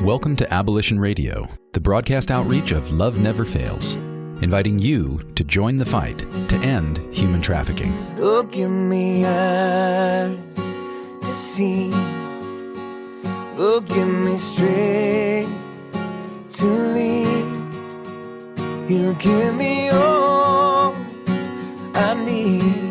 Welcome to Abolition Radio, the broadcast outreach of Love Never Fails, inviting you to join the fight to end human trafficking. Oh, give me eyes to see. Oh, give me strength to lead. You give me all I need.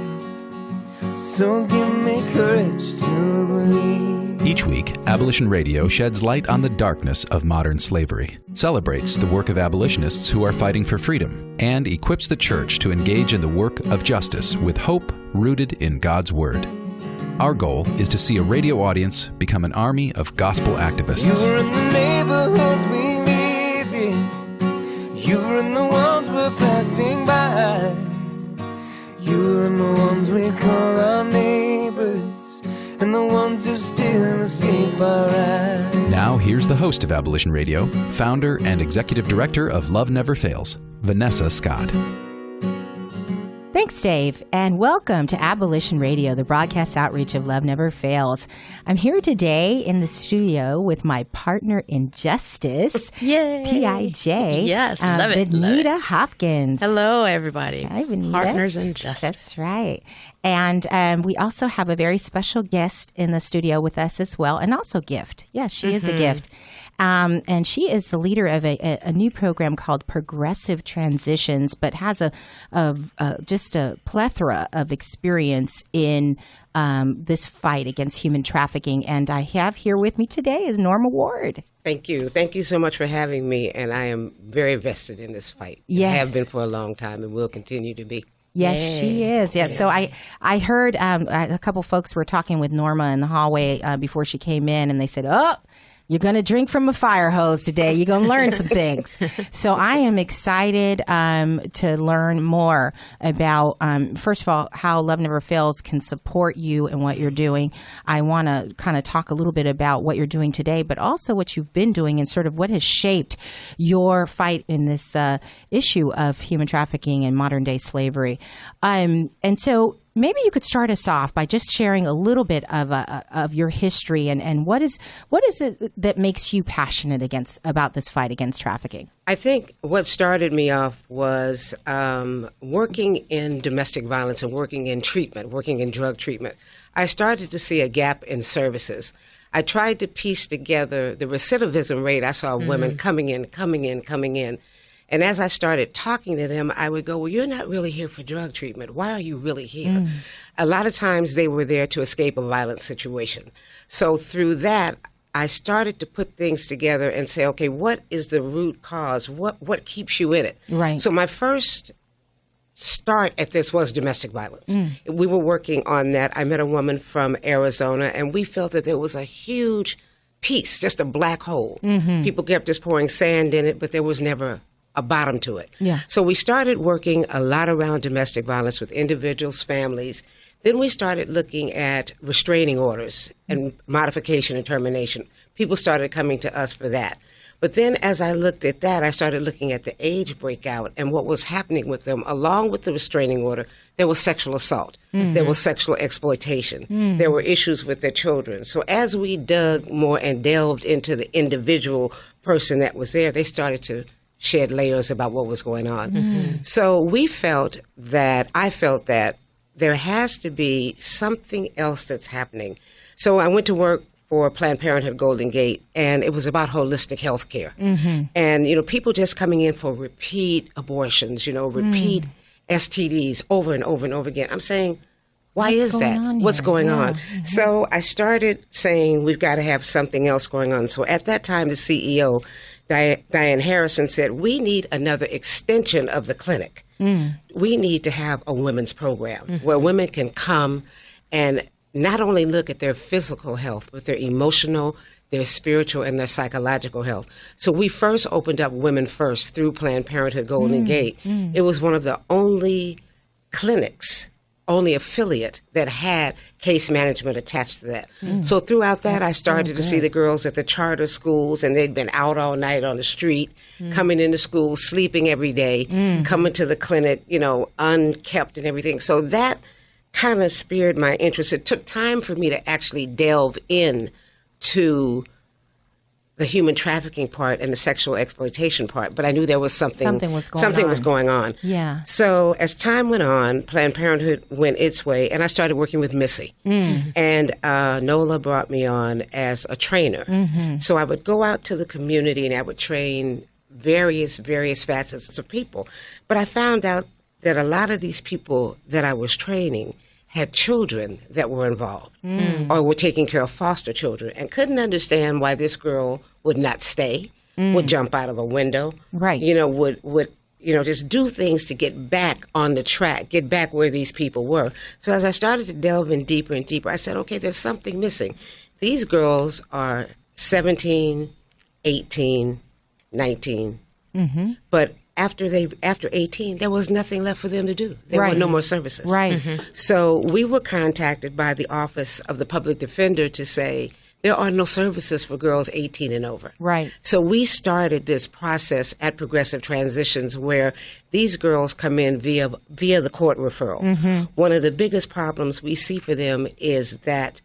So give me courage to believe. Each week, Abolition Radio sheds light on the darkness of modern slavery, celebrates the work of abolitionists who are fighting for freedom, and equips the church to engage in the work of justice with hope rooted in God's Word. Our goal is to see a radio audience become an army of gospel activists. You're in the neighborhoods we live in. You're in the ones we're passing by. You're in the ones we call our neighbors. And the ones who still escape our eyes. Now, here's the host of Abolition Radio, founder and executive director of Love Never Fails, Vanessa Scott. Thanks, Dave, and welcome to Abolition Radio, the broadcast outreach of Love Never Fails. I'm here today in the studio with my partner in justice, Yay. PIJ. Yes, love it. Benita Hopkins. Hello, everybody. Hi, Benita. Partners in justice. That's right. And we also have a very special guest in the studio with us as well, and also Gift. Yes, she is a gift. And she is the leader of a new program called Progressive Transitions, but has just a plethora of experience in this fight against human trafficking. And I have here with me today is Norma Ward. Thank you. Thank you so much for having me. And I am very vested in this fight. Yes. I have been for a long time and will continue to be. Yes, she is. Yes. So I heard a couple folks were talking with Norma in the hallway before she came in, and they said, "Oh, you're going to drink from a fire hose today. You're going to learn some things." So I am excited to learn more about, first of all, how Love Never Fails can support you and what you're doing. I want to kind of talk a little bit about what you're doing today, but also what you've been doing and sort of what has shaped your fight in this issue of human trafficking and modern day slavery. And so maybe you could start us off by just sharing a little bit of your history and what is it that makes you passionate about this fight against trafficking? I think what started me off was working in domestic violence and working in drug treatment. I started to see a gap in services. I tried to piece together the recidivism rate. I saw women coming in. And as I started talking to them, I would go, well, you're not really here for drug treatment. Why are you really here? A lot of times they were there to escape a violent situation. So through that, I started to put things together and say, okay, what is the root cause? What keeps you in it? Right. So my first start at this was domestic violence. We were working on that. I met a woman from Arizona, and we felt that there was a huge piece, just a black hole. People kept just pouring sand in it, but there was never a bottom to it. Yeah. So we started working a lot around domestic violence with individuals, families. Then we started looking at restraining orders and modification and termination. People started coming to us for that. But then as I looked at that, I started looking at the age breakout and what was happening with them. Along with the restraining order, there was sexual assault. There was sexual exploitation. There were issues with their children. So as we dug more and delved into the individual person that was there, they started to shed layers about what was going on. So I felt that there has to be something else that's happening. So I went to work for Planned Parenthood Golden Gate, and it was about holistic health care. And, people just coming in for repeat abortions, repeat STDs over and over and over again. I'm saying, why is that? What's going on? So I started saying, we've got to have something else going on. So at that time, the CEO, Diane Harrison, said, we need another extension of the clinic. We need to have a women's program where women can come and not only look at their physical health, but their emotional, their spiritual, and their psychological health. So we first opened up Women First through Planned Parenthood Golden Gate. It was one of the only clinics, only affiliate that had case management attached to that. So throughout that, I started to see the girls at the charter schools, and they'd been out all night on the street, coming into school, sleeping every day, coming to the clinic, unkept and everything. So that kind of speared my interest. It took time for me to actually delve in to the human trafficking part and the sexual exploitation part, but I knew there was something was going on. Yeah. So as time went on, Planned Parenthood went its way, and I started working with Missy. And NOLA brought me on as a trainer. So I would go out to the community and I would train various facets of people. But I found out that a lot of these people that I was training had children that were involved or were taking care of foster children and couldn't understand why this girl would not stay, would jump out of a window, Right. would just do things to get back on the track, get back where these people were. So as I started to delve in deeper and deeper, I said, okay, there's something missing. These girls are 17, 18, 19, but after 18, there was nothing left for them to do. There were no more services. Right. So we were contacted by the Office of the Public Defender to say there are no services for girls 18 and over. Right. So we started this process at Progressive Transitions where these girls come in via the court referral. One of the biggest problems we see for them is that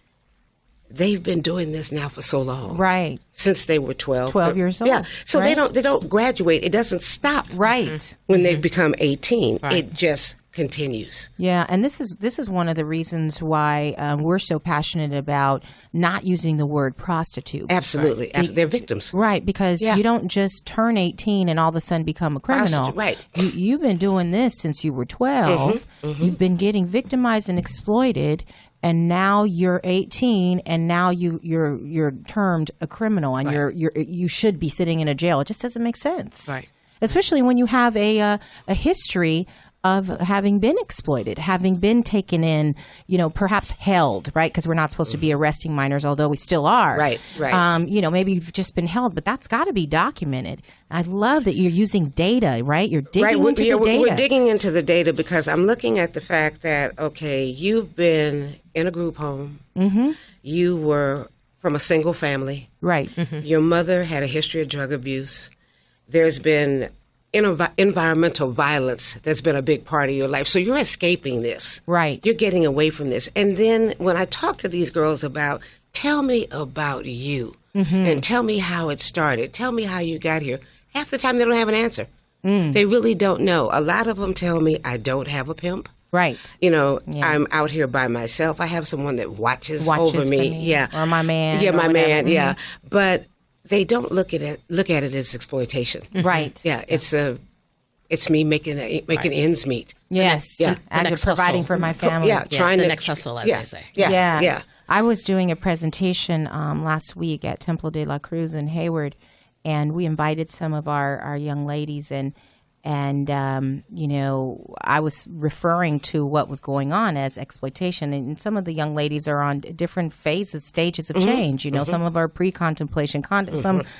they've been doing this now for so long. Right. Since they were 12. 12 years old. Yeah. So right? they don't graduate. It doesn't stop. Right. When they become 18. Right. It just continues. Yeah, and this is one of the reasons why we're so passionate about not using the word prostitute. Absolutely. They're victims. Right, because you don't just turn 18 and all of a sudden become a criminal. Right. You've been doing this since you were 12. You've been getting victimized and exploited, and now you're 18, and now you're termed a criminal, and you should be sitting in a jail. It just doesn't make sense. Right. Especially when you have a history of having been exploited, having been taken in, perhaps held, right? Because we're not supposed to be arresting minors, although we still are. Right. Maybe you've just been held, but that's got to be documented. I love that you're using data, right? You're digging into the data. We're digging into the data because I'm looking at the fact that, okay, you've been in a group home. You were from a single family. Right. Your mother had a history of drug abuse. There's been environmental violence that's been a big part of your life. So you're escaping this. Right. You're getting away from this. And then when I talk to these girls about, tell me about you and tell me how it started. Tell me how you got here. Half the time they don't have an answer. They really don't know. A lot of them tell me, I don't have a pimp. Right. I'm out here by myself. I have someone that watches over for me. me. Yeah. Or my man. Yeah, or my whatever. man. Yeah. But they don't look at it as exploitation. Right. Yeah, it's me making ends meet. Yes. Yeah. I'm providing for my family. Yeah, trying the to next hustle, as they say. Yeah. I was doing a presentation last week at Templo de la Cruz in Hayward, and we invited some of our young ladies, and I was referring to what was going on as exploitation, and some of the young ladies are on different stages of change. Some of are pre-contemplation,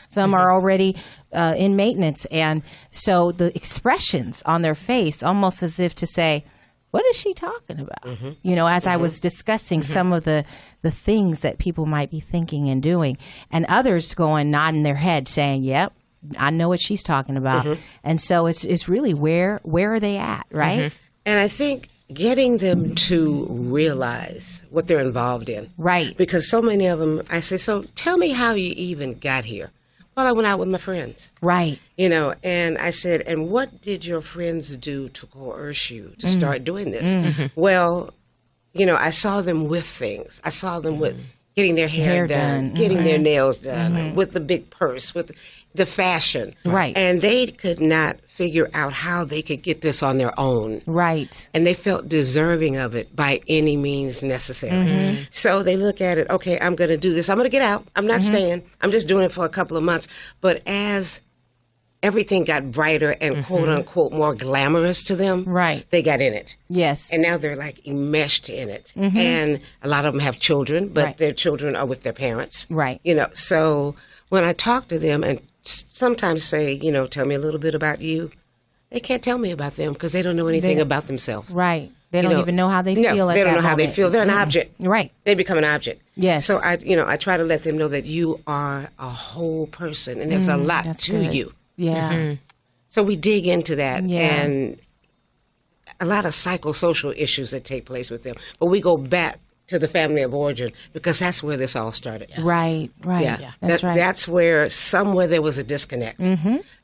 some are already in maintenance, and so the expressions on their face, almost as if to say, what is she talking about? As I was discussing some of the things that people might be thinking and doing, and others nodding their head saying, yep, I know what she's talking about. And so it's really where are they at, right? And I think getting them to realize what they're involved in. Right. Because so many of them, I say, so tell me how you even got here. Well, I went out with my friends. Right. And I said, and what did your friends do to coerce you to start doing this? Well, I saw them with things. I saw them with getting their hair done, getting their nails done, with the big purse, with the fashion. Right. And they could not figure out how they could get this on their own. Right. And they felt deserving of it by any means necessary. So they look at it, okay, I'm going to do this. I'm going to get out. I'm not staying. I'm just doing it for a couple of months. But as everything got brighter and quote unquote more glamorous to them, right, they got in it. Yes. And now they're like enmeshed in it. And a lot of them have children, but their children are with their parents. Right. So when I talk to them and sometimes say, tell me a little bit about you, they can't tell me about them because they don't know anything about themselves. Right. They don't even know how they feel. They don't know how they feel. They're an object. Right. They become an object. Yes. So I try to let them know that you are a whole person and there's a lot to you. Yeah. So we dig into that Yeah. and a lot of psychosocial issues that take place with them. But we go back to the family of origin, because that's where this all started. Yes. Right. Yeah. That's right. That's where somewhere there was a disconnect.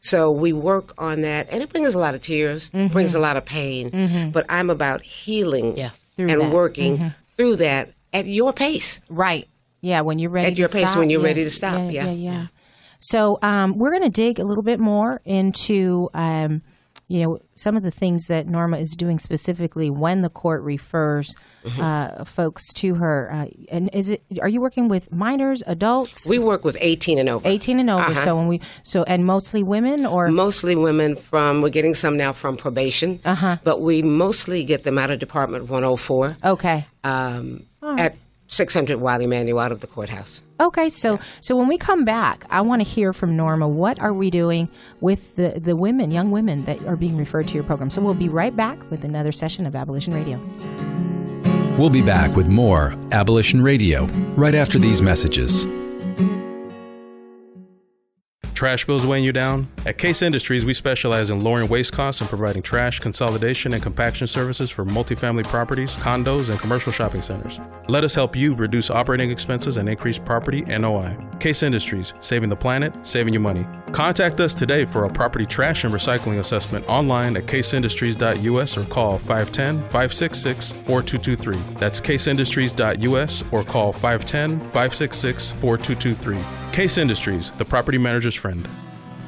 So we work on that, and it brings a lot of tears, brings a lot of pain, but I'm about healing Yes. Through and that. working through that at your pace. Right. Yeah, when you're ready At your to pace stop. when you're Yeah. ready to stop. Yeah. So we're going to dig a little bit more into, some of the things that Norma is doing specifically when the court refers folks to her. And are you working with minors, adults? We work with 18 and over. 18 and over. So and mostly women, or Mostly women we're getting some now from probation, but we mostly get them out of Department 104 okay. at 600 Wiley Manuel out of the courthouse. Okay, so when we come back, I want to hear from Norma. What are we doing with the women, young women that are being referred to your program? So we'll be right back with another session of Abolition Radio. We'll be back with more Abolition Radio right after these messages. Trash bills weighing you down? At Case Industries, we specialize in lowering waste costs and providing trash consolidation and compaction services for multifamily properties, condos, and commercial shopping centers. Let us help you reduce operating expenses and increase property NOI. Case Industries, saving the planet, saving you money. Contact us today for a property trash and recycling assessment online at caseindustries.us or call 510-566-4223. That's caseindustries.us or call 510-566-4223. Case Industries, the property manager's friend.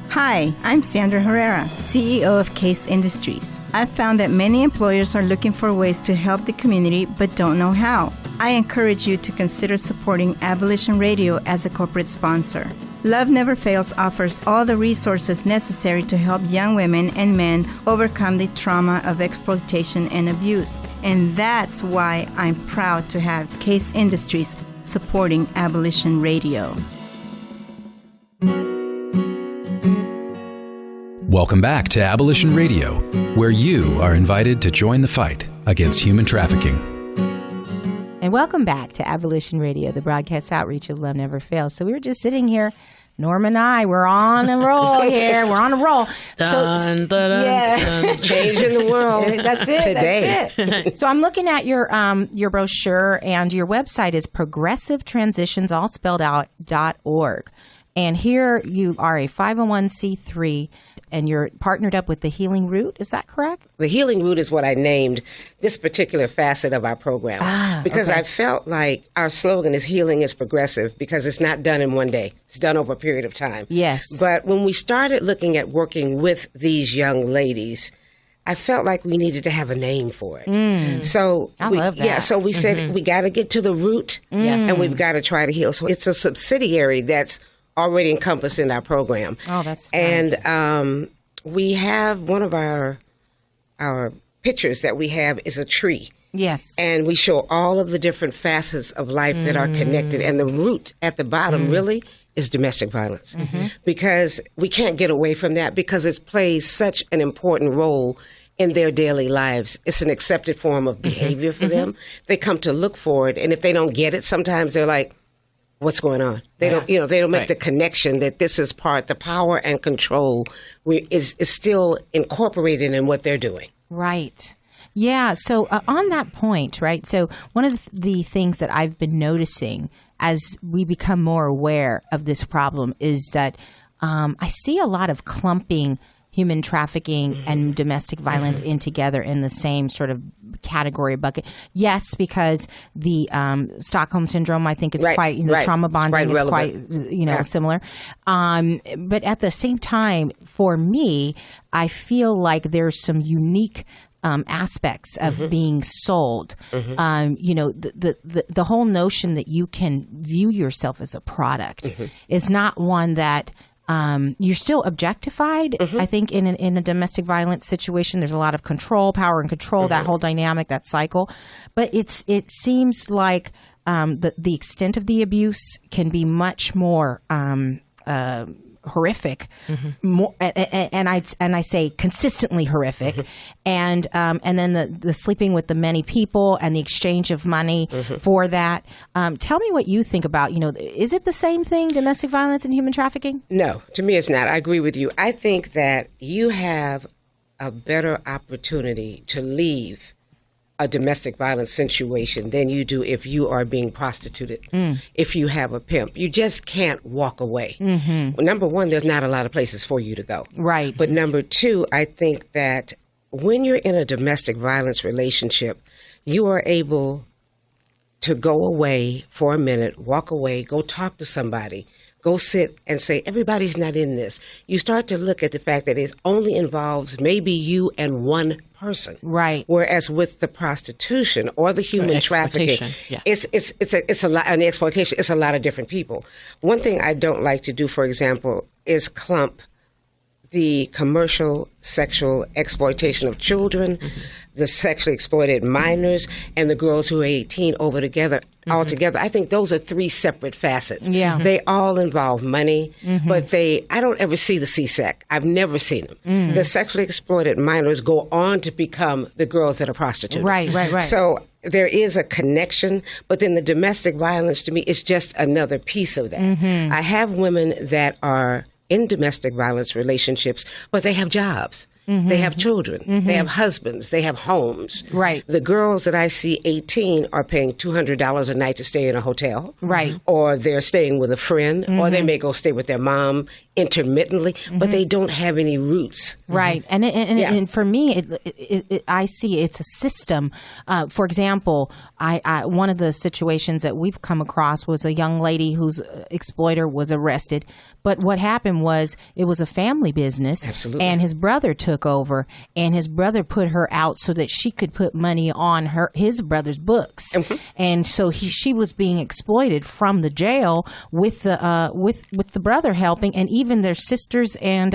Hi, I'm Sandra Herrera, CEO of Case Industries. I've found that many employers are looking for ways to help the community but don't know how. I encourage you to consider supporting Abolition Radio as a corporate sponsor. Love Never Fails offers all the resources necessary to help young women and men overcome the trauma of exploitation and abuse. And that's why I'm proud to have Case Industries supporting Abolition Radio. Welcome back to Abolition Radio, where you are invited to join the fight against human trafficking. And welcome back to Abolition Radio, the broadcast outreach of Love Never Fails. So we were just sitting here, Norma and I, we're on a roll here. We're on a roll. Dun, dun, Changing the world. That's it. Today. That's it. So I'm looking at your brochure, and your website is progressivetransitions.org. And here you are a 501c3, and you're partnered up with the Healing Root. Is that correct? The Healing Root is what I named this particular facet of our program. Because I felt like our slogan is healing is progressive, because it's not done in one day. It's done over a period of time. Yes. But when we started looking at working with these young ladies, I felt like we needed to have a name for it. So I love that. Yeah, so we said we got to get to the root, and we've got to try to heal. So it's a subsidiary that's already encompassed in our program. Oh, that's nice. And we have one of our pictures that we have is a tree. Yes. And we show all of the different facets of life that are connected. And the root at the bottom really is domestic violence. Because we can't get away from that, because it plays such an important role in their daily lives. It's an accepted form of behavior for them. They come to look for it. And if they don't get it, sometimes they're like, what's going on? They don't make the connection that this is the power and control is still incorporated in what they're doing. Right. Yeah. So on that point, right? So one of the things that I've been noticing as we become more aware of this problem is that I see a lot of clumping human trafficking and domestic violence in together in the same sort of category bucket. Yes, because the Stockholm syndrome, I think, is quite, trauma bonding is quite, similar. But at the same time, for me, I feel like there's some unique aspects of being sold. The whole notion that you can view yourself as a product is not one that you're still objectified. I think in a domestic violence situation, there's a lot of power and control, that whole dynamic, that cycle. But it seems like the extent of the abuse can be much more horrific, more, and I say consistently horrific, and then the sleeping with the many people and the exchange of money for that. Tell me what you think about. Is it the same thing, domestic violence and human trafficking? No, to me it's not. I agree with you. I think that you have a better opportunity to leave a domestic violence situation than you do if you are being prostituted, if you have a pimp. You just can't walk away. Well, number one, there's not a lot of places for you to go. Right. But number two, I think that when you're in a domestic violence relationship, you are able to go away for a minute, walk away, go talk to somebody, go sit and say, everybody's not in this. You start to look at the fact that it only involves maybe you and one person. Right. Whereas with the prostitution or the human trafficking, yeah. it's a lot, and the exploitation, it's a lot of different people. One thing I don't like to do, for example, is clump the commercial sexual exploitation of children, the sexually exploited minors, and the girls who are 18 all together. I think those are three separate facets. Yeah. They all involve money, but I don't ever see the CSEC. I've never seen them. The sexually exploited minors go on to become the girls that are prostituted. Right. So there is a connection, but then the domestic violence to me is just another piece of that. I have women that are in domestic violence relationships, but they have jobs. They have children. They have husbands. They have homes. Right. The girls that I see 18 are paying $200 a night to stay in a hotel. Right. Or they're staying with a friend, or they may go stay with their mom intermittently, but they don't have any roots. Right. And for me, I see it's a system. For example, I one of the situations that we've come across was a young lady whose exploiter was arrested. But what happened was it was a family business. Absolutely. And his brother took over, and his brother put her out so that she could put money on his brother's books. And so she was being exploited from the jail with the brother helping, and even their sisters and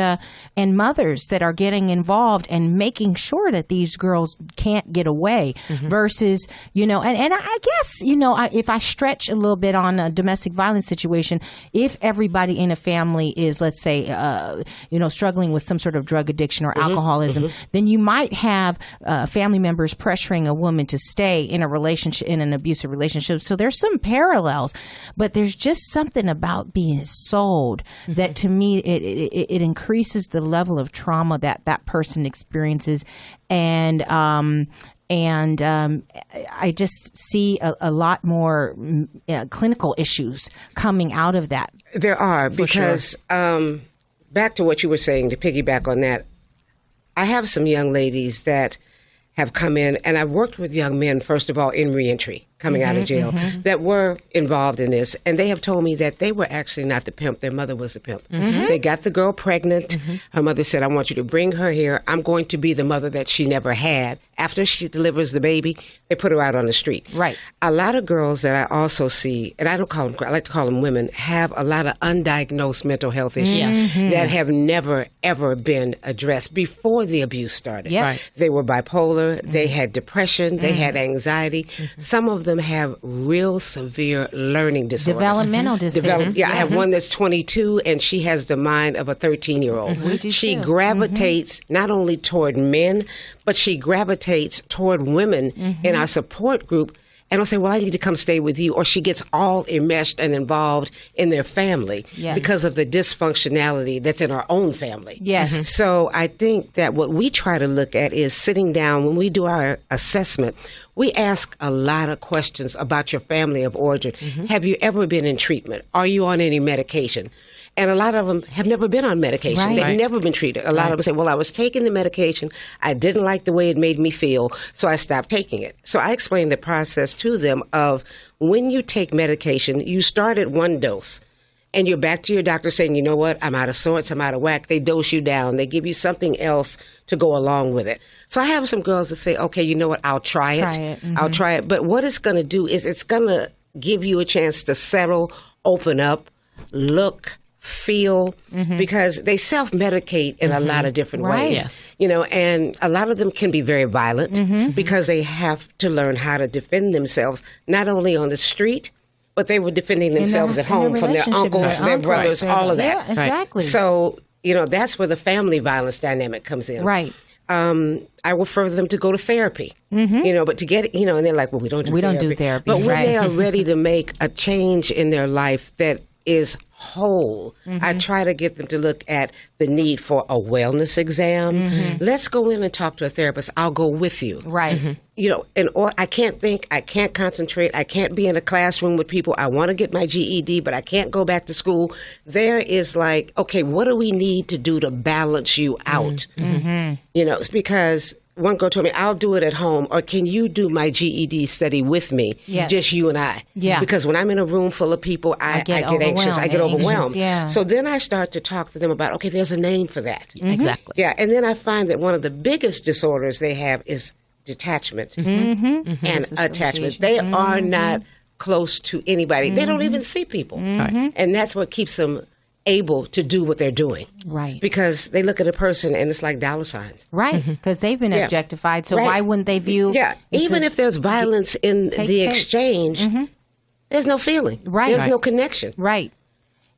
mothers that are getting involved and making sure that these girls can't get away. Versus, and I guess, if I stretch a little bit on a domestic violence situation, if everybody in a family is, let's say, struggling with some sort of drug addiction or alcoholism, then you might have family members pressuring a woman to stay in a relationship, in an abusive relationship. So there's some parallels, but there's just something about being sold that, to me, it increases the level of trauma that person experiences, and I just see a lot more clinical issues coming out of that. There are, because back to what you were saying, to piggyback on that, I have some young ladies that have come in, and I've worked with young men, first of all, in reentry, coming out of jail, that were involved in this, and they have told me that they were actually not the pimp. Their mother was the pimp. They got the girl pregnant. Her mother said, I want you to bring her here. I'm going to be the mother that she never had. After she delivers the baby, they put her out on the street. Right. A lot of girls that I also see, and I like to call them women, have a lot of undiagnosed mental health issues that have never, ever been addressed before the abuse started. Yep. Right. They were bipolar, they had depression, they had anxiety. Some of them have real severe learning disorders. Developmental disorders. I have one that's 22, and she has the mind of a 13-year-old. She gravitates not only toward men, but she gravitates toward women in our support group, and I'll say, well, I need to come stay with you. Or she gets all enmeshed and involved in their family because of the dysfunctionality that's in our own family. Yes. So I think that what we try to look at is sitting down. When we do our assessment, we ask a lot of questions about your family of origin. Have you ever been in treatment? Are you on any medication? And a lot of them have never been on medication. Right. They've never been treated. A lot of them say, well, I was taking the medication. I didn't like the way it made me feel, so I stopped taking it. So I explained the process to them of when you take medication, you start at one dose. And you're back to your doctor saying, you know what, I'm out of sorts, I'm out of whack. They dose you down. They give you something else to go along with it. So I have some girls that say, okay, you know what, I'll try it. I'll try it. But what it's going to do is it's going to give you a chance to settle, open up, look, feel, because they self-medicate in a lot of different ways. Yes. And a lot of them can be very violent because they have to learn how to defend themselves, not only on the street, but they were defending themselves at home from their uncles, their brothers, all of that. Yeah, exactly. So, that's where the family violence dynamic comes in. Right. I refer them to go to therapy, but to get, and they're like, well, we don't do therapy. But when they are ready to make a change in their life that is whole. I try to get them to look at the need for a wellness exam. Let's go in and talk to a therapist. I'll go with you. Right. You know, I can't think, I can't concentrate, I can't be in a classroom with people. I want to get my GED, but I can't go back to school. There is like, okay, what do we need to do to balance you out? You know, it's because one girl told me, I'll do it at home, or can you do my GED study with me? Yes. Just you and I. Yeah. Because when I'm in a room full of people, I get anxious. I get overwhelmed. Yeah. So then I start to talk to them about, okay, there's a name for that. Exactly. Yeah, and then I find that one of the biggest disorders they have is detachment and attachment. They are not close to anybody. They don't even see people. And that's what keeps them able to do what they're doing. Right. Because they look at a person and it's like dollar signs. Right. Because they've been objectified. So Right. why wouldn't they view? Yeah. Even if there's violence in the exchange, there's no feeling. Right. There's no connection. Right.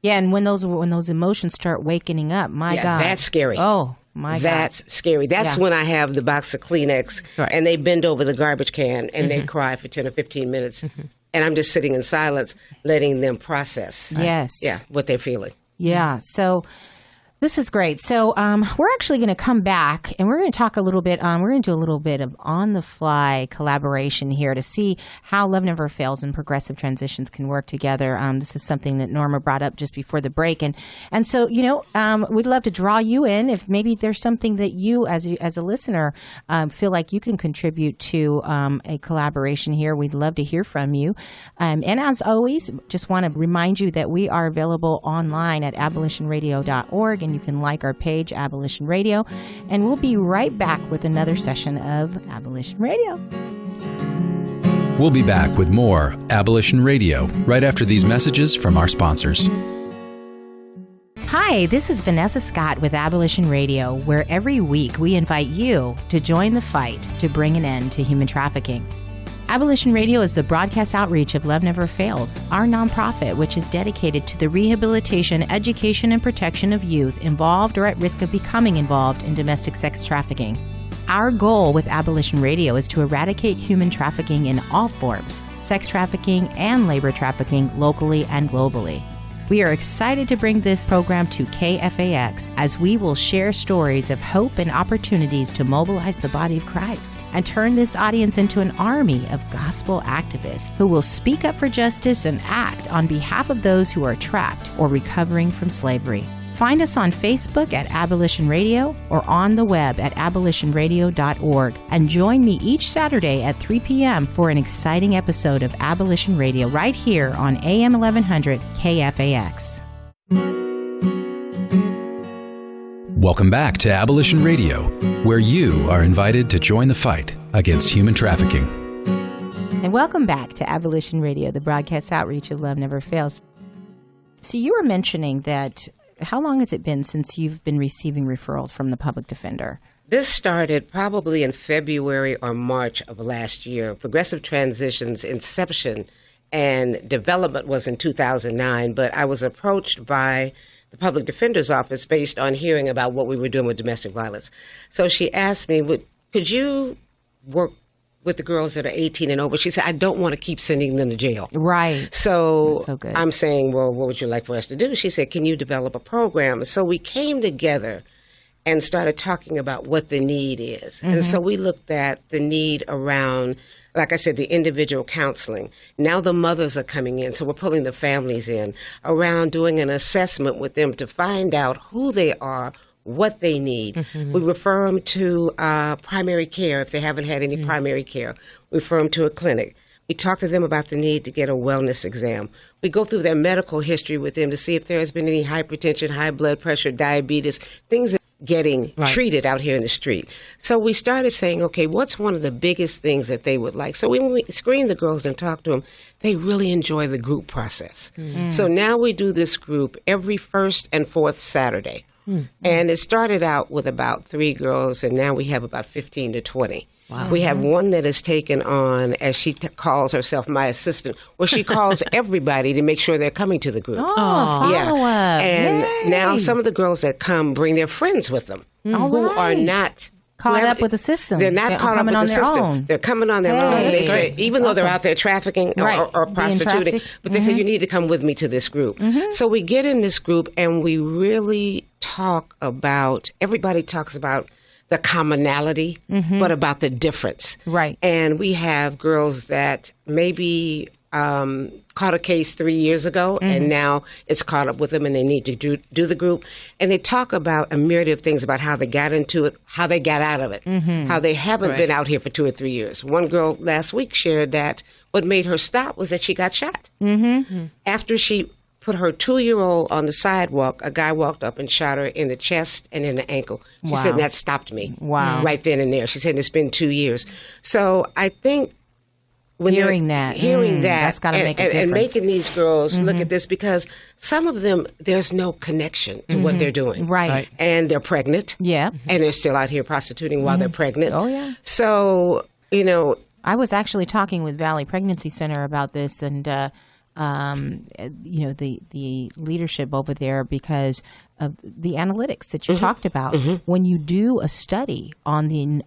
Yeah, and when those emotions start waking up, my Yeah, God, that's scary. Oh my God, That's scary. That's when I have the box of Kleenex and they bend over the garbage can and they cry for 10 or 15 minutes. And I'm just sitting in silence, letting them process. Yes. Yeah, what they're feeling. Yeah. So this is great. So we're actually going to come back and we're going to talk a little bit. We're going to do a little bit of on-the-fly collaboration here to see how Love Never Fails and progressive transitions can work together. This is something that Norma brought up just before the break, and so we'd love to draw you in if maybe there's something that you as a listener feel like you can contribute to a collaboration here. We'd love to hear from you. And as always, just want to remind you that we are available online at abolitionradio.org. And you can like our page, Abolition Radio. And we'll be right back with another session of Abolition Radio. We'll be back with more Abolition Radio right after these messages from our sponsors. Hi, this is Vanessa Scott with Abolition Radio, where every week we invite you to join the fight to bring an end to human trafficking. Abolition Radio is the broadcast outreach of Love Never Fails, our nonprofit, which is dedicated to the rehabilitation, education, and protection of youth involved or at risk of becoming involved in domestic sex trafficking. Our goal with Abolition Radio is to eradicate human trafficking in all forms, sex trafficking and labor trafficking locally and globally. We are excited to bring this program to KFAX as we will share stories of hope and opportunities to mobilize the body of Christ and turn this audience into an army of gospel activists who will speak up for justice and act on behalf of those who are trapped or recovering from slavery. Find us on Facebook at Abolition Radio or on the web at abolitionradio.org and join me each Saturday at 3 p.m. for an exciting episode of Abolition Radio right here on AM 1100 KFAX. Welcome back to Abolition Radio, where you are invited to join the fight against human trafficking. And welcome back to Abolition Radio, the broadcast outreach of Love Never Fails. So you were mentioning that. How long has it been since you've been receiving referrals from the public defender? This started probably in February or March of last year. Progressive Transition's inception and development was in 2009, but I was approached by the public defender's office based on hearing about what we were doing with domestic violence. So she asked me, could you work with the girls that are 18 and over? She said, I don't want to keep sending them to jail. Right. So good. I'm saying, well, what would you like for us to do? She said, can you develop a program? So we came together and started talking about what the need is. And so we looked at the need around, like I said, the individual counseling. Now the mothers are coming in, so we're pulling the families in around doing an assessment with them to find out who they are, what they need. We refer them to primary care if they haven't had any primary care. We refer them to a clinic. We talk to them about the need to get a wellness exam. We go through their medical history with them to see if there has been any hypertension, high blood pressure, diabetes, things that are getting treated out here in the street. So we started saying, okay, what's one of the biggest things that they would like? So when we screen the girls and talk to them, they really enjoy the group process. So now we do this group every first and fourth Saturday. And it started out with about 3 girls, and now we have about 15 to 20. Wow. We have one that is taken on, as she calls herself, my assistant, where she calls everybody to make sure they're coming to the group. Oh, follow-up. And Yay. now some of the girls that come bring their friends with them who are not caught up with the system. They're not caught up with the system. They're coming on their own. They say, even though they're out there trafficking or prostituting, but they say, you need to come with me to this group. So we get in this group and we really talk about, everybody talks about the commonality, but about the difference. Right. And we have girls that maybe caught a case 3 years ago, and now it's caught up with them, and they need to do the group. And they talk about a myriad of things about how they got into it, how they got out of it, how they haven't been out here for 2 or 3 years. One girl last week shared that what made her stop was that she got shot. After she put her 2-year-old on the sidewalk, a guy walked up and shot her in the chest and in the ankle. She said, that stopped me right then and there. She said, it's been 2 years. So I think when hearing that, that's got to make a difference. And making these girls look at this, because some of them, there's no connection to what they're doing. Right. And they're pregnant. Yeah. And they're still out here prostituting while they're pregnant. Oh, yeah. So, you know. I was actually talking with Valley Pregnancy Center about this, and you know, the leadership over there, because of the analytics that you talked about. When you do a study on the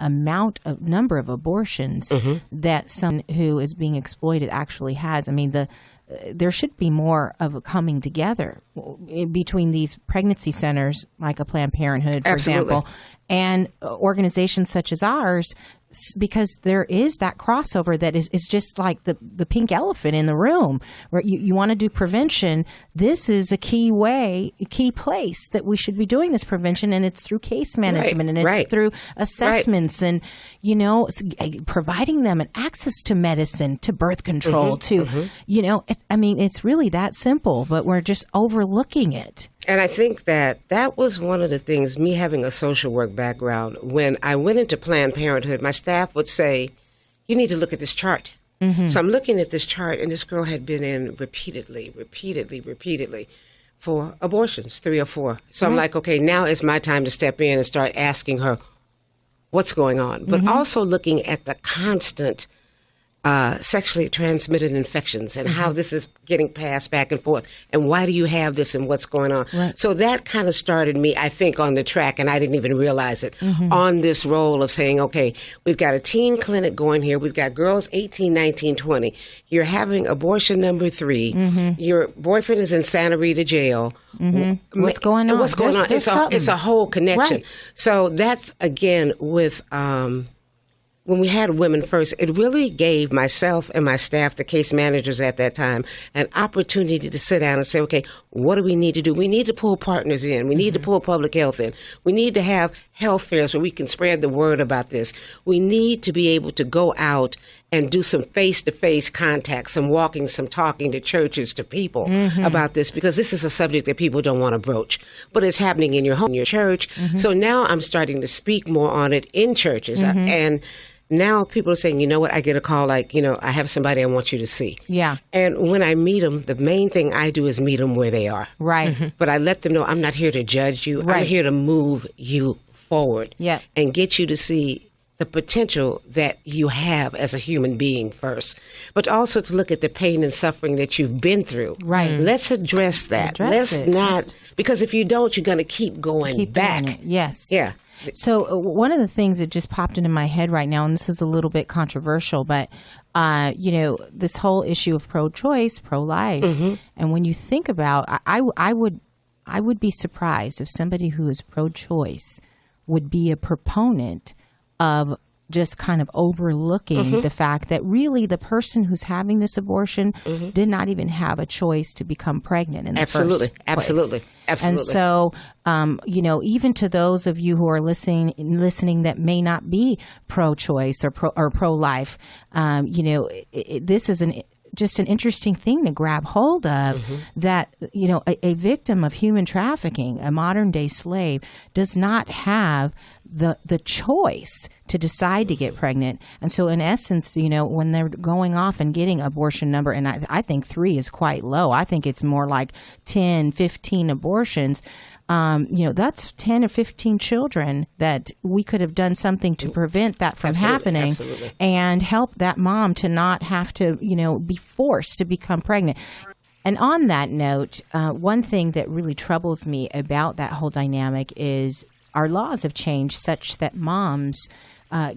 number of abortions that someone who is being exploited actually has, I mean, there should be more of a coming together between these pregnancy centers, like a Planned Parenthood, for example, and organizations such as ours, because there is that crossover that is just like the pink elephant in the room, where you want to do prevention. This is a key place that we should be doing this prevention, and it's through case management, and it's through assessments, and, you know, providing them an access to medicine, to birth control, to, you know, I mean, it's really that simple, but we're just overlooking it. And I think that was one of the things, me having a social work background, when I went into Planned Parenthood, my staff would say, you need to look at this chart. So I'm looking at this chart, and this girl had been in repeatedly for abortions, 3 or 4. So I'm like, okay, now it's my time to step in and start asking her what's going on. But also looking at the constant sexually transmitted infections and how this is getting passed back and forth, and why do you have this and what's going on. So that kind of started me, I think, on the track, and I didn't even realize it, on this role of saying, okay, we've got a teen clinic going here, we've got girls 18, 19, 20, you're having abortion number 3, your boyfriend is in Santa Rita jail. What's going on? What's going on? It's a whole connection. Right. So that's, again, with when we had Women First, it really gave myself and my staff, the case managers at that time, an opportunity to sit down and say, okay, what do we need to do? We need to pull partners in. We need to pull public health in. We need to have health fairs where we can spread the word about this. We need to be able to go out and do some face-to-face contact, some walking, some talking to churches, to people about this, because this is a subject that people don't want to broach. But it's happening in your home, in your church. So now I'm starting to speak more on it in churches. And now people are saying, you know what, I get a call like, you know, I have somebody I want you to see. Yeah. And when I meet them, the main thing I do is meet them where they are. Right. But I let them know I'm not here to judge you. I'm here to move you forward and get you to see the potential that you have as a human being first, but also to look at the pain and suffering that you've been through. Right. Let's address that. Let's not, because if you don't, you're going to keep going back. Yes. Yeah. So one of the things that just popped into my head right now, and this is a little bit controversial, but, you know, this whole issue of pro-choice, pro-life, and when you think about, I would be surprised if somebody who is pro-choice would be a proponent of just kind of overlooking the fact that really the person who's having this abortion did not even have a choice to become pregnant in the first place. Absolutely. And so, you know, even to those of you who are listening that may not be pro-choice or pro-life, you know, this is just an interesting thing to grab hold of, that, you know, a victim of human trafficking, a modern day slave, does not have the choice to decide to get pregnant. And so in essence, you know, when they're going off and getting abortion number, and I think 3 is quite low. I think it's more like 10, 15 abortions. You know, that's 10 or 15 children that we could have done something to prevent that from happening and help that mom to not have to, you know, be forced to become pregnant. And on that note, one thing that really troubles me about that whole dynamic is our laws have changed such that moms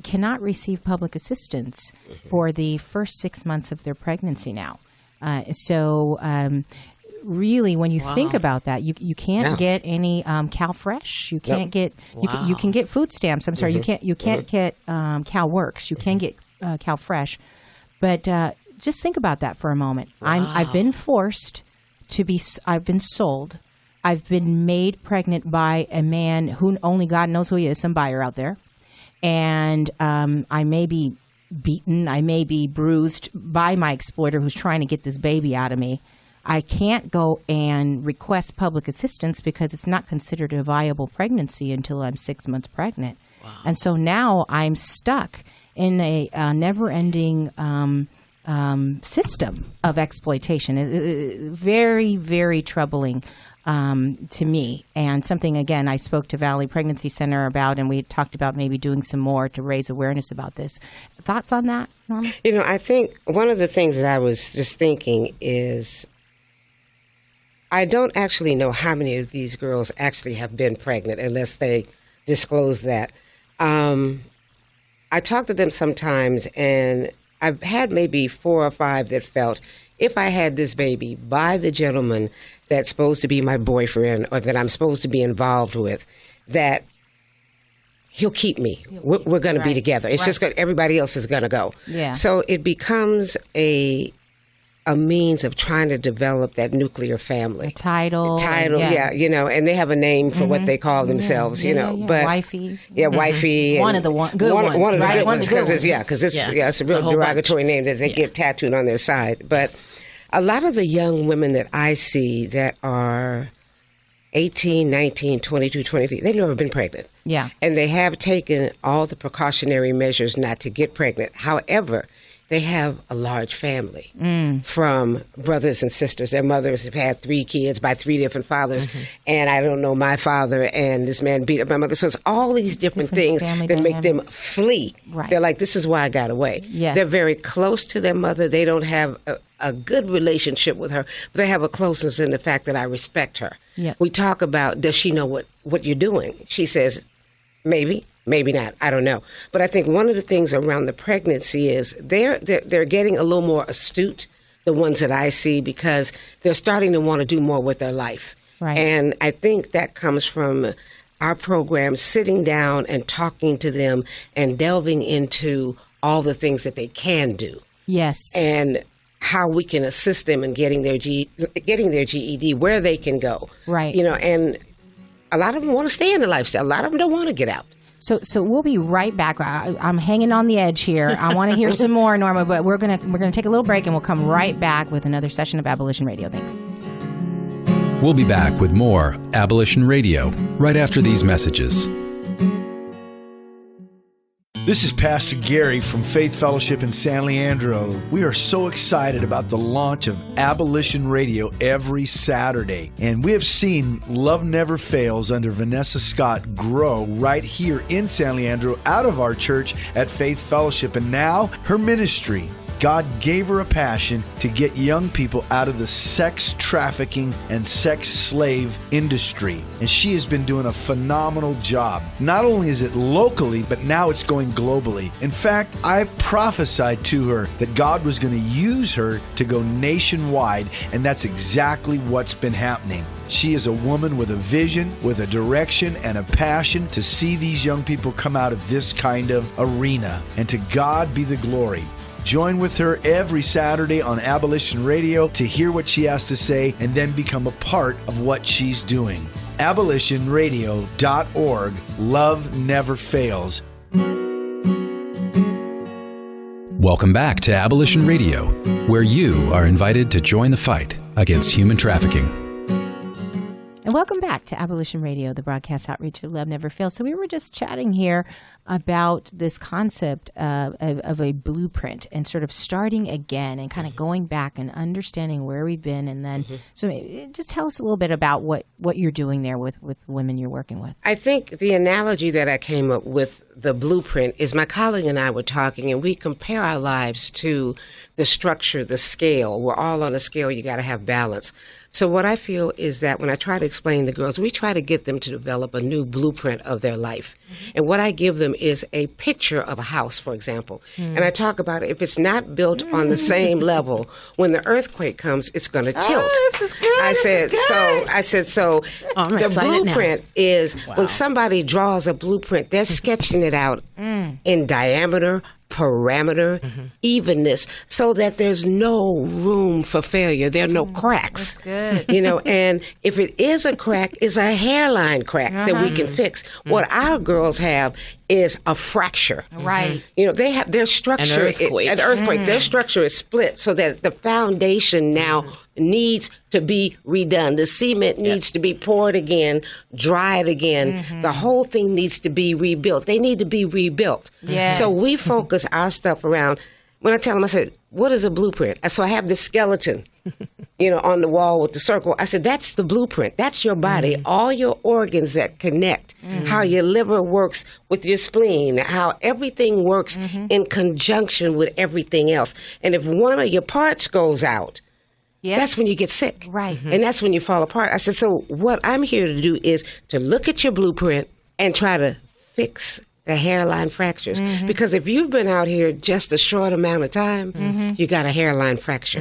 cannot receive public assistance for the first 6 months of their pregnancy now. Really, when you think about that, you can't get any CalFresh. You can't get you can get food stamps. I'm sorry, you can't get CalWorks. You can get CalFresh, but just think about that for a moment. I've been forced to be. I've been sold. I've been made pregnant by a man who only God knows who he is, some buyer out there, and I may be beaten. I may be bruised by my exploiter who's trying to get this baby out of me. I can't go and request public assistance because it's not considered a viable pregnancy until I'm 6 months pregnant. Wow. And so now I'm stuck in a never-ending system of exploitation. Very, very troubling to me. And something, again, I spoke to Valley Pregnancy Center about, and we talked about maybe doing some more to raise awareness about this. Thoughts on that, Norma? I think one of the things that I was just thinking is I don't actually know how many of these girls actually have been pregnant unless they disclose that. I talk to them sometimes, and I've had maybe 4 or 5 that felt if I had this baby by the gentleman that's supposed to be my boyfriend or that I'm supposed to be involved with, that he'll keep me. We're going to be together. It's just everybody else is going to go. Yeah. So it becomes a means of trying to develop that nuclear family. A title, yeah, and they have a name for what they call themselves, but wifey. Yeah, wifey. One of the good ones, one of the right? good ones, because it's a real derogatory name that they get tattooed on their side. But a lot of the young women that I see that are 18, 19, 22, 23, they've never been pregnant. Yeah. And they have taken all the precautionary measures not to get pregnant. However, they have a large family from brothers and sisters. Their mothers have had 3 kids by 3 different fathers. And I don't know, my father and this man beat up my mother. So it's all these different things that make them flee. Right. They're like, this is why I got away. Yes. They're very close to their mother. They don't have a good relationship with her, but they have a closeness in the fact that I respect her. Yep. We talk about, does she know what you're doing? She says, maybe. Maybe not. I don't know. But I think one of the things around the pregnancy is they're getting a little more astute, the ones that I see, because they're starting to want to do more with their life. Right. And I think that comes from our program sitting down and talking to them and delving into all the things that they can do. Yes. And how we can assist them in getting their GED, where they can go. Right. And a lot of them want to stay in the lifestyle. A lot of them don't want to get out. So we'll be right back. I'm hanging on the edge here. I want to hear some more, Norma, but we're gonna take a little break and we'll come right back with another session of Abolition Radio. Thanks. We'll be back with more Abolition Radio right after these messages. This is Pastor Gary from Faith Fellowship in San Leandro. We are so excited about the launch of Abolition Radio every Saturday. And we have seen Love Never Fails under Vanessa Scott grow right here in San Leandro out of our church at Faith Fellowship. And now her ministry, God gave her a passion to get young people out of the sex trafficking and sex slave industry. And she has been doing a phenomenal job. Not only is it locally, but now it's going globally. In fact, I prophesied to her that God was going to use her to go nationwide, and that's exactly what's been happening. She is a woman with a vision, with a direction, and a passion to see these young people come out of this kind of arena. And to God be the glory. Join with her every Saturday on Abolition Radio to hear what she has to say and then become a part of what she's doing. AbolitionRadio.org. Love never fails. Welcome back to Abolition Radio, where you are invited to join the fight against human trafficking. And welcome back to Abolition Radio, the broadcast outreach of Love Never Fails. So we were just chatting here about this concept of a blueprint and sort of starting again and kind of going back and understanding where we've been. And then, so just tell us a little bit about what you're doing there with women you're working with. I think the analogy that I came up with, the blueprint, is my colleague and I were talking, and we compare our lives to the structure, the scale. We're all on a scale. You got to have balance. So what I feel is that when I try to explain to girls, we try to get them to develop a new blueprint of their life. And what I give them is a picture of a house, for example. And I talk about if it's not built on the same level, when the earthquake comes, it's going to tilt. Oh, this is good. I said, so I'm the excited now. blueprint is when somebody draws a blueprint, they're sketching it out in diameter, parameter, evenness, so that there's no room for failure. There are no cracks. That's good. You know, and if it is a crack, it's a hairline crack that we can fix. What our girls have is a fracture. Right. You know, they have their structure. An earthquake. Their structure is split so that the foundation now needs to be redone. The cement needs to be poured again, dried again. The whole thing needs to be rebuilt. They need to be rebuilt. Yes. So we focus our stuff around. When I tell them, I said, what is a blueprint? So I have this skeleton, you know, on the wall with the circle. I said, that's the blueprint. That's your body, all your organs that connect, how your liver works with your spleen, how everything works in conjunction with everything else. And if one of your parts goes out, that's when you get sick. Right. And that's when you fall apart. I said, so what I'm here to do is to look at your blueprint and try to fix the hairline fractures. Because if you've been out here just a short amount of time, you got a hairline fracture.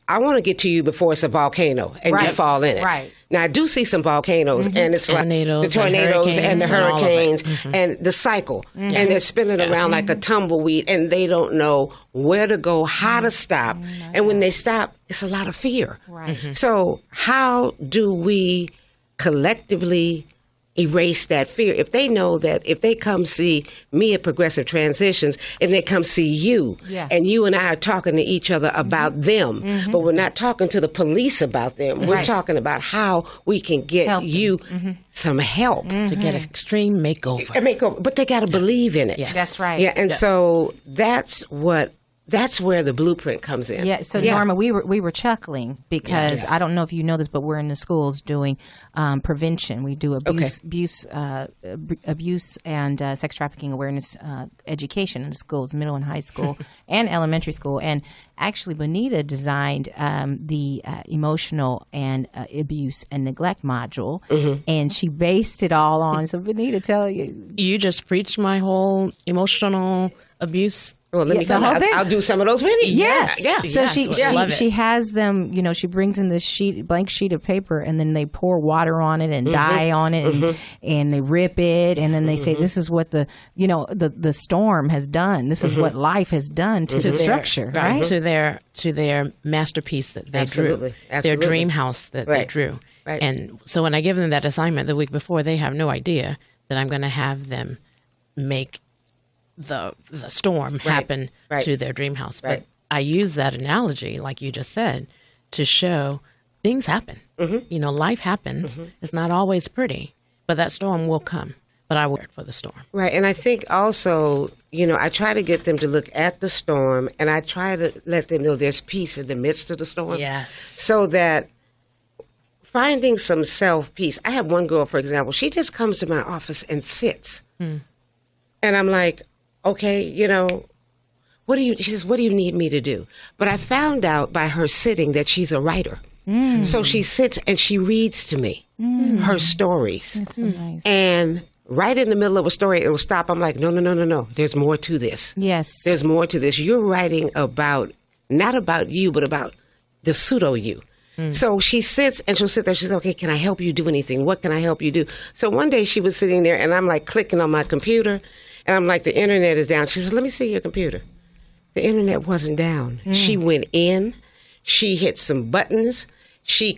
I want to get to you before it's a volcano and you fall in it. Right. Now, I do see some volcanoes, and it's like the tornadoes and the hurricanes and the cycle. And they're spinning around like a tumbleweed, and they don't know where to go, how to stop. And when they stop, it's a lot of fear. Right. So how do we collectively erase that fear? If they know that if they come see me at Progressive Transitions and they come see you and you and I are talking to each other about them, but we're not talking to the police about them. We're talking about how we can get you some help. To get an extreme makeover. A makeover. But they got to believe in it. Yes. That's right. Yeah, and so that's where the blueprint comes in. Yeah. So Norma, we were chuckling because I don't know if you know this, but we're in the schools doing prevention. We do abuse and sex trafficking awareness education in the schools, middle and high school, and elementary school. And actually, Bonita designed the emotional and abuse and neglect module, and she based it all on. So Bonita, tell you, You just preached my whole emotional abuse. Well, let me the whole thing. I'll do some of those with you. Yes. Yeah. So Love it. she has them, you know, she brings in this blank sheet of paper, and then they pour water on it and dye on it and they rip it, and then they say, this is what the storm has done. This is what life has done to the structure, right? To their masterpiece that they drew. Their dream house that they drew. Right. And so when I give them that assignment the week before, they have no idea that I'm going to have them make the storm happen to their dream house. But I use that analogy, like you just said, to show things happen. You know, life happens. It's not always pretty, but that storm will come. But I work for the storm. Right. And I think also, you know, I try to get them to look at the storm, and I try to let them know there's peace in the midst of the storm. Yes. So that finding some self-peace. I have one girl, for example, she just comes to my office and sits. And I'm like, okay, you know, she says, what do you need me to do? But I found out by her sitting that she's a writer. So she sits and she reads to me her stories. That's so nice. And right in the middle of a story, it will stop. I'm like, no. There's more to this. Yes. There's more to this. You're writing about, not about you, but about the pseudo you. So she sits and she'll sit there. She says, okay, can I help you do anything? What can I help you do? So one day she was sitting there and I'm like clicking on my computer and I'm like, the internet is down. She says, let me see your computer. The internet wasn't down. She went in, she hit some buttons, she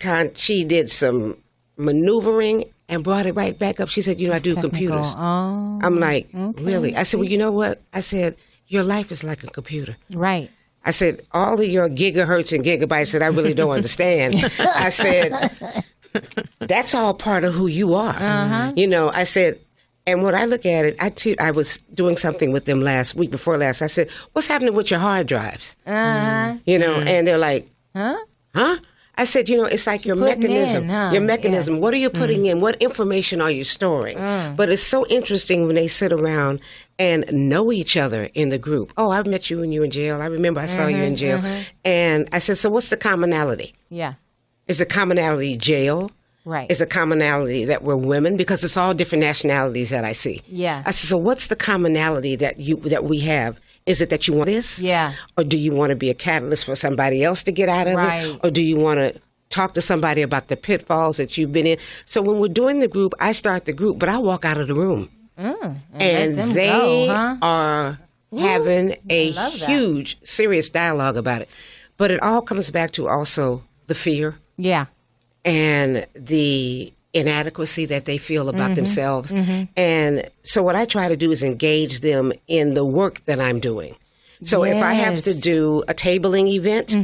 did some maneuvering and brought it right back up. She said, you know, I do computers. Oh, I'm like, really? I said, well, you know what? I said, your life is like a computer. right. I said, all of your gigahertz and gigabytes that I really don't understand. I said, that's all part of who you are. You know, I said, and when I look at it, I was doing something with them week before last. I said, what's happening with your hard drives? You know, and they're like, huh? I said, you know, it's like your mechanism. Your mechanism. Yeah. What are you putting in? What information are you storing? But it's so interesting when they sit around and know each other in the group. Oh, I met you when you were in jail. I remember I saw you in jail. And I said, so what's the commonality? Yeah. Is a commonality jail? Right. Is a commonality that we're women, because it's all different nationalities that I see. Yeah. I said, so what's the commonality that we have? Is it that you want this? Yeah. Or do you want to be a catalyst for somebody else to get out of it? Or do you want to talk to somebody about the pitfalls that you've been in? So when we're doing the group, I start the group, but I walk out of the room. And they are having a huge, serious dialogue about it. But it all comes back to also the fear. Yeah. And the inadequacy that they feel about themselves. And so what I try to do is engage them in the work that I'm doing. So if I have to do a tabling event,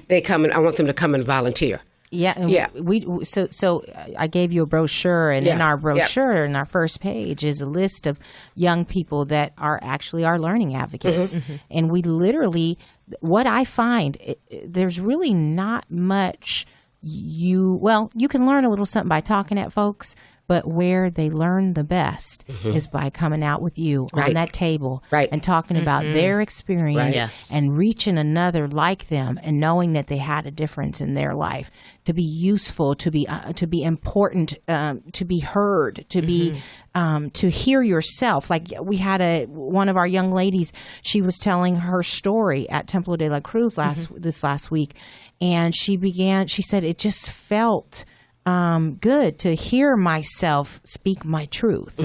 they come and I want them to come and volunteer. Yeah, and so I gave you a brochure, and in our brochure, in our first page, is a list of young people that are actually our learning advocates, and we literally, what I find, there's really not much. You can learn a little something by talking at folks, but where they learn the best is by coming out with you on that table and talking about their experience and reaching another like them and knowing that they had a difference in their life, to be useful, to be important, to be heard, to be to hear yourself. Like we had one of our young ladies, she was telling her story at Templo de la Cruz this last week, and she said it just felt good to hear myself speak my truth.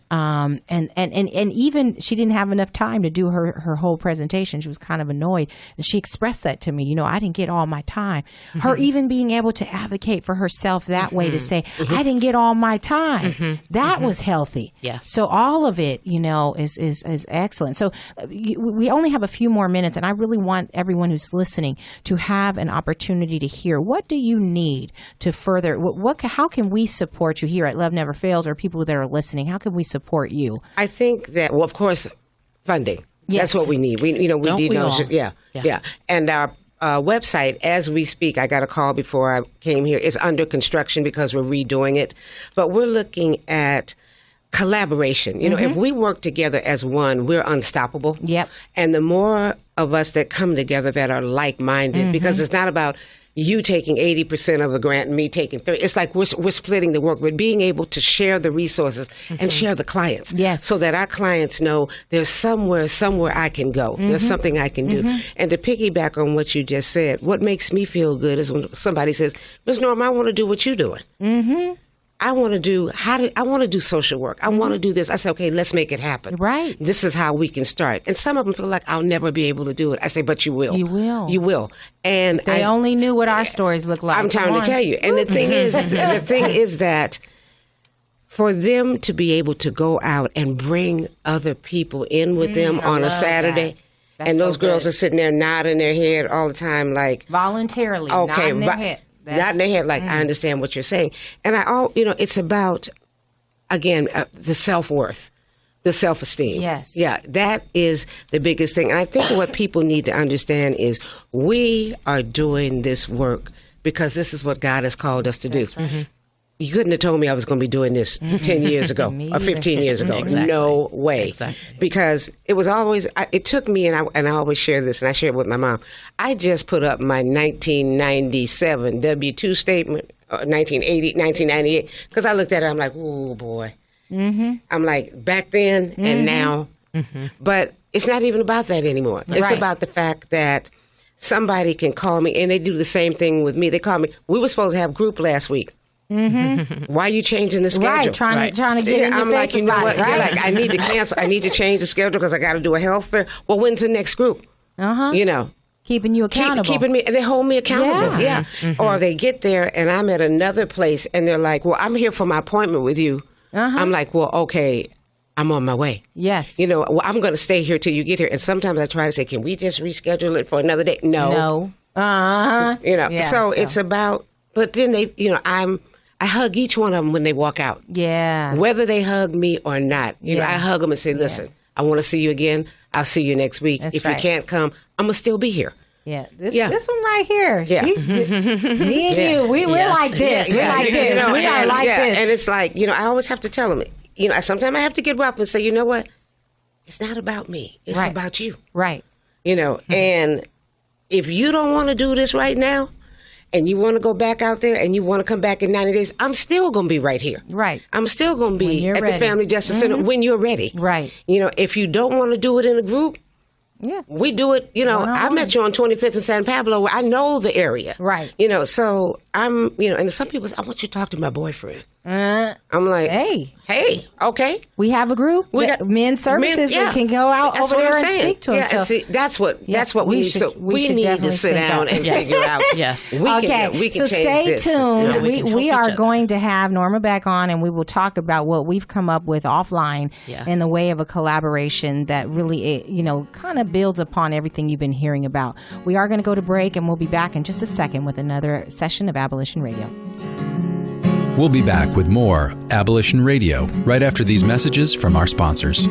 And even she didn't have enough time to do her whole presentation. She was kind of annoyed, and she expressed that to me. I didn't get all my time. Her even being able to advocate for herself that way, to say, I didn't get all my time. That was healthy. Yes. So all of it, is excellent. So we only have a few more minutes, and I really want everyone who's listening to have an opportunity to hear, what do you need to further, how can we support you here at Love Never Fails, or people that are listening? How can we support you? I think that, well, of course, funding. Yes. That's what we need. We need. Yeah. And our website, as we speak, I got a call before I came here, is under construction because we're redoing it. But we're looking at collaboration. If we work together as one, we're unstoppable. Yep. And the more of us that come together that are like-minded, because it's not about you taking 80% of the grant and me taking 30%. It's like we're splitting the work. We're being able to share the resources and share the clients. Yes. So that our clients know there's somewhere I can go. There's something I can do. And to piggyback on what you just said, what makes me feel good is when somebody says, Ms. Norma, I want to do what you're doing. I want to do social work. I want to do this. I say, okay, let's make it happen. Right. This is how we can start. And some of them feel like I'll never be able to do it. I say, but you will. You will. You will. And they only knew what our stories look like. I'm trying to tell you. And the thing is that for them to be able to go out and bring other people in with them on a Saturday. And those girls are sitting there nodding their head all the time, like voluntarily, okay, nodding their head. Not in their head, like, I understand what you're saying. And it's about, again, the self-worth, the self-esteem. Yes. Yeah, that is the biggest thing. And I think what people need to understand is we are doing this work because this is what God has called us to do. Right. You couldn't have told me I was going to be doing this 10 years ago or 15 years ago. Exactly. No way. Exactly. Because it was always, it took me, and I always share this, and I share it with my mom. I just put up my 1997 W-2 statement, 1998, because I looked at it, I'm like, oh boy. I'm like, back then and now. But it's not even about that anymore. It's about the fact that somebody can call me, and they do the same thing with me. They call me, we were supposed to have group last week. Why are you changing the schedule? Right, trying to get in the I'm face like, you know about what? it, right? You're like, I need to cancel. I need to change the schedule because I got to do a health fair. Well, when's the next group? Keeping you accountable. Keeping me, they hold me accountable. Yeah. Or they get there and I'm at another place and they're like, well, I'm here for my appointment with you. I'm like, well, okay, I'm on my way. Yes. Well, I'm going to stay here till you get here. And sometimes I try to say, can we just reschedule it for another day? No. So it's about, but then they, I hug each one of them when they walk out. Yeah. Whether they hug me or not. I hug them and say, listen, I want to see you again. I'll see you next week. That's if right. you can't come, I'm going to still be here. Yeah. This one right here. Yeah. Me and you, we're like this. We're like this. We are like this. And it's like, I always have to tell them, sometimes I have to get up and say, you know what? It's not about me. It's about you. Right. And if you don't want to do this right now, and you want to go back out there and you want to come back in 90 days, I'm still going to be right here. Right. I'm still going to be at ready. the Family Justice Center when you're ready. Right. If you don't want to do it in a group, we do it. I met you on 25th and San Pablo, where I know the area. Right. So I'm, and some people say, I want you to talk to my boyfriend. I'm like, hey, okay. We have a group, men's services that can go out over there and speak to him. Yeah, see, that's what we need. So we need to sit down and figure out. Yes. We can so stay change this. tuned. Yeah, we are going to have Norma back on, and we will talk about what we've come up with offline in the way of a collaboration that really, kind of builds upon everything you've been hearing about. We are going to go to break, and we'll be back in just a second with another session of Abolition Radio. We'll be back with more Abolition Radio right after these messages from our sponsors.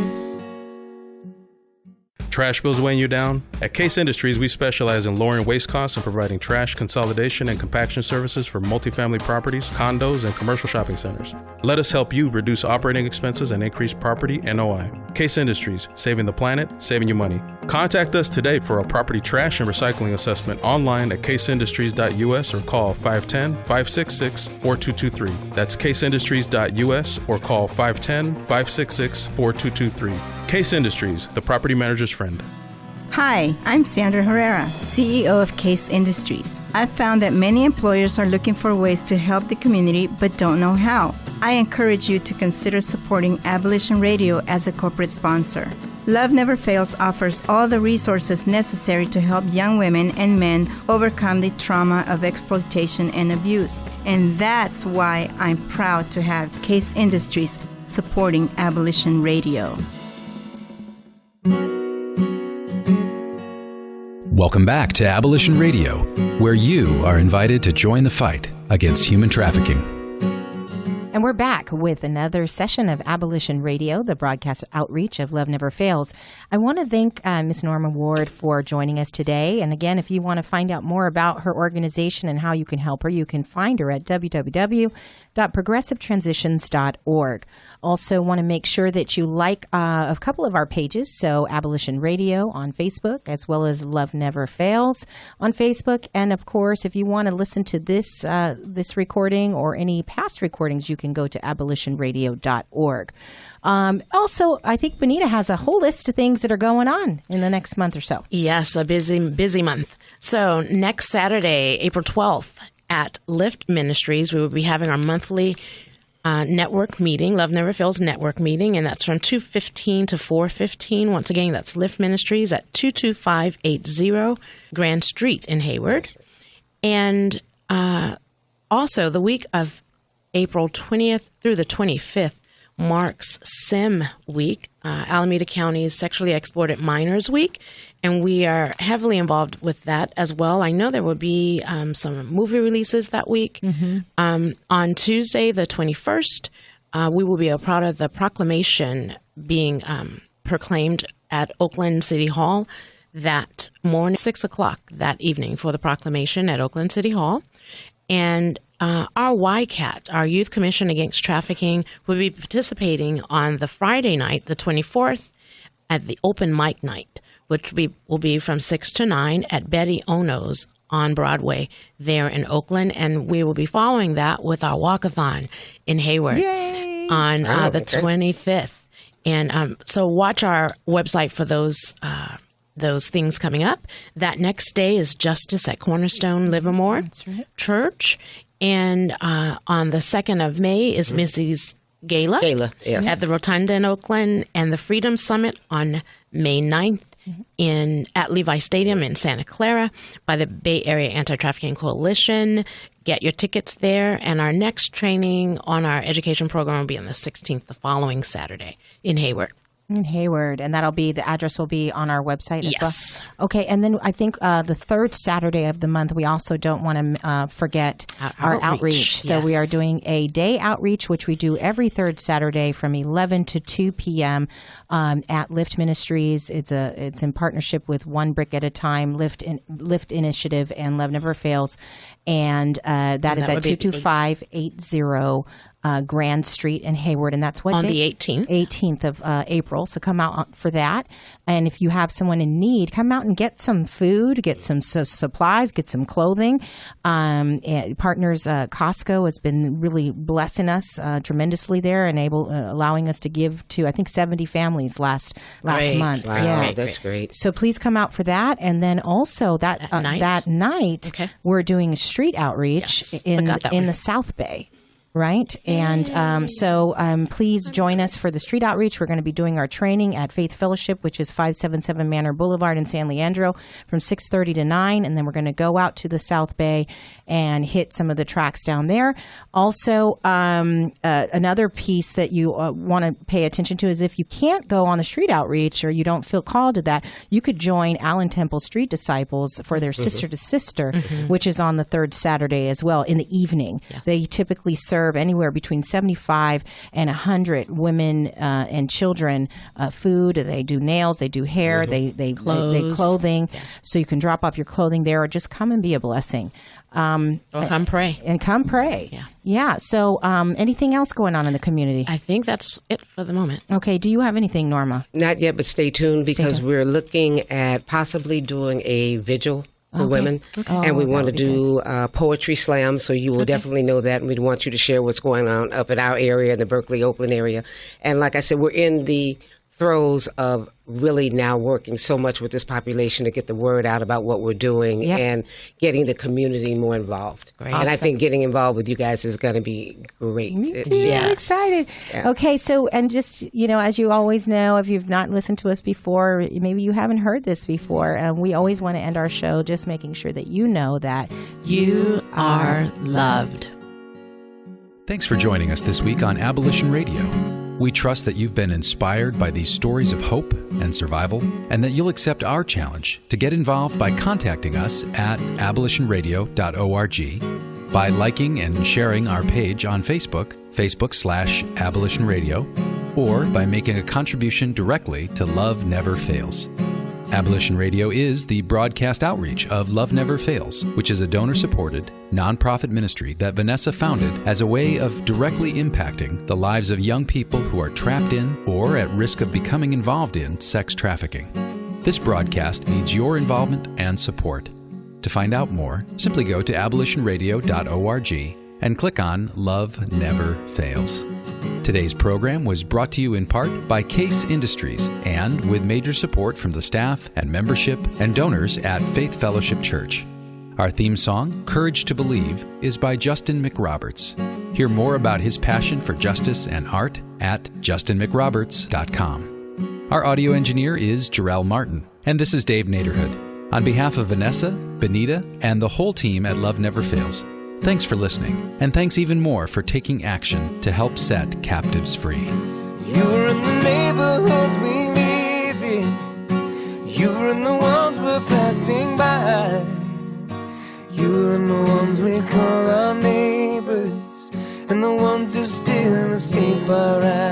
Trash bills weighing you down? At Case Industries, we specialize in lowering waste costs and providing trash consolidation and compaction services for multifamily properties, condos, and commercial shopping centers. Let us help you reduce operating expenses and increase property NOI. Case Industries, saving the planet, saving you money. Contact us today for a property trash and recycling assessment online at caseindustries.us or call 510-566-4223. That's caseindustries.us or call 510-566-4223. Case Industries, the property manager's friend. Hi, I'm Sandra Herrera, CEO of Case Industries. I've found that many employers are looking for ways to help the community but don't know how. I encourage you to consider supporting Abolition Radio as a corporate sponsor. Love Never Fails offers all the resources necessary to help young women and men overcome the trauma of exploitation and abuse. And that's why I'm proud to have Case Industries supporting Abolition Radio. Welcome back to Abolition Radio, where you are invited to join the fight against human trafficking. And we're back with another session of Abolition Radio, the broadcast outreach of Love Never Fails. I want to thank Ms. Norma Ward for joining us today. And again, if you want to find out more about her organization and how you can help her, you can find her at www.progressivetransitions.org. Also want to make sure that you like a couple of our pages. So Abolition Radio on Facebook, as well as Love Never Fails on Facebook. And of course, if you want to listen to this recording or any past recordings, you can go to abolitionradio.org. Also, I think Benita has a whole list of things that are going on in the next month or so. Yes, a busy month. So next Saturday, April 12th, at Lift Ministries, we will be having our monthly network meeting, Love Never Fails network meeting, and that's from 2:15 to 4:15. Once again, that's Lift Ministries at 22580 Grand Street in Hayward. And also, the week of April 20th through the 25th marks SIM Week, Alameda County's Sexually Exploited Minors Week, and we are heavily involved with that as well. I know there will be some movie releases that week. Mm-hmm. On Tuesday, the 21st, we will be a part of the proclamation being proclaimed at Oakland City Hall that morning, 6 o'clock that evening for the proclamation at Oakland City Hall. And our YCAT, our Youth Commission Against Trafficking, will be participating on the Friday night, the 24th, at the open mic night, which will be from 6 to 9 at Betty Ono's on Broadway there in Oakland. And we will be following that with our walkathon in Hayward on the 25th. And so watch our website for those things coming up. That next day is Justice at Cornerstone Livermore Church. And on the 2nd of May is Missy's Gala yes. at the Rotunda in Oakland, and the Freedom Summit on May 9th at Levi Stadium in Santa Clara by the Bay Area Anti-Trafficking Coalition. Get your tickets there. And our next training on our education program will be on the 16th, the following Saturday in Hayward. In Hayward, and the address will be on our website as yes. well. Okay, and then I think the third Saturday of the month, we also don't want to forget our outreach. So yes. we are doing a day outreach, which we do every third Saturday from 11 to 2 p.m. At Lift Ministries. It's in partnership with One Brick at a Time, Lift Initiative, and Love Never Fails, and that is at 22580 Grand Street in Hayward, and that's what on day? the 18th. 18th of April. So come out for that. And if you have someone in need, come out and get some food, get some supplies, get some clothing. Partners Costco has been really blessing us tremendously there and allowing us to give to, I think, 70 families last month. Wow, yeah, that's great. So please come out for that. And then also that night, we're doing a street outreach in the South Bay. Right. And so please join us for the street outreach. We're going to be doing our training at Faith Fellowship, which is 577 Manor Boulevard in San Leandro from 6:30 to 9. And then we're going to go out to the South Bay and hit some of the tracks down there. Also, another piece that you want to pay attention to is if you can't go on the street outreach or you don't feel called to that, you could join Allen Temple Street Disciples for their Sister to Sister, which is on the third Saturday as well in the evening. Yeah. They typically serve anywhere between 75 and 100 women and children food. They do nails, they do hair, they clothing. Yeah. So you can drop off your clothing there or just come and be a blessing. Or come pray. And come pray. Yeah. So anything else going on in the community? I think that's it for the moment. Okay. Do you have anything, Norma? Not yet, but stay tuned because we're looking at possibly doing a vigil for women. Okay. And we want to do poetry slam, so you will definitely know that. And we'd want you to share what's going on up in our area, in the Berkeley, Oakland area. And like I said, we're in the throes of really now working so much with this population to get the word out about what we're doing and getting the community more involved. Great. And I think getting involved with you guys is going to be great. Me too. Yes. I'm excited. Yeah. Okay, so, and just, as you always know, if you've not listened to us before, maybe you haven't heard this before, we always want to end our show just making sure that you know that you are loved. Thanks for joining us this week on Abolition Radio. We trust that you've been inspired by these stories of hope and survival, and that you'll accept our challenge to get involved by contacting us at abolitionradio.org, by liking and sharing our page on Facebook, Facebook/Abolition Radio, or by making a contribution directly to Love Never Fails. Abolition Radio is the broadcast outreach of Love Never Fails, which is a donor-supported, nonprofit ministry that Vanessa founded as a way of directly impacting the lives of young people who are trapped in or at risk of becoming involved in sex trafficking. This broadcast needs your involvement and support. To find out more, simply go to abolitionradio.org and click on Love Never Fails. Today's program was brought to you in part by Case Industries and with major support from the staff and membership and donors at Faith Fellowship Church. Our theme song, Courage to Believe, is by Justin McRoberts. Hear more about his passion for justice and art at justinmcroberts.com. Our audio engineer is Jarrell Martin, and this is Dave Naderhood. On behalf of Vanessa, Benita, and the whole team at Love Never Fails, thanks for listening, and thanks even more for taking action to help set captives free. You're in the neighborhoods we live in. You're in the ones we're passing by. You're in the ones we call our neighbors, and the ones who still escape our eyes.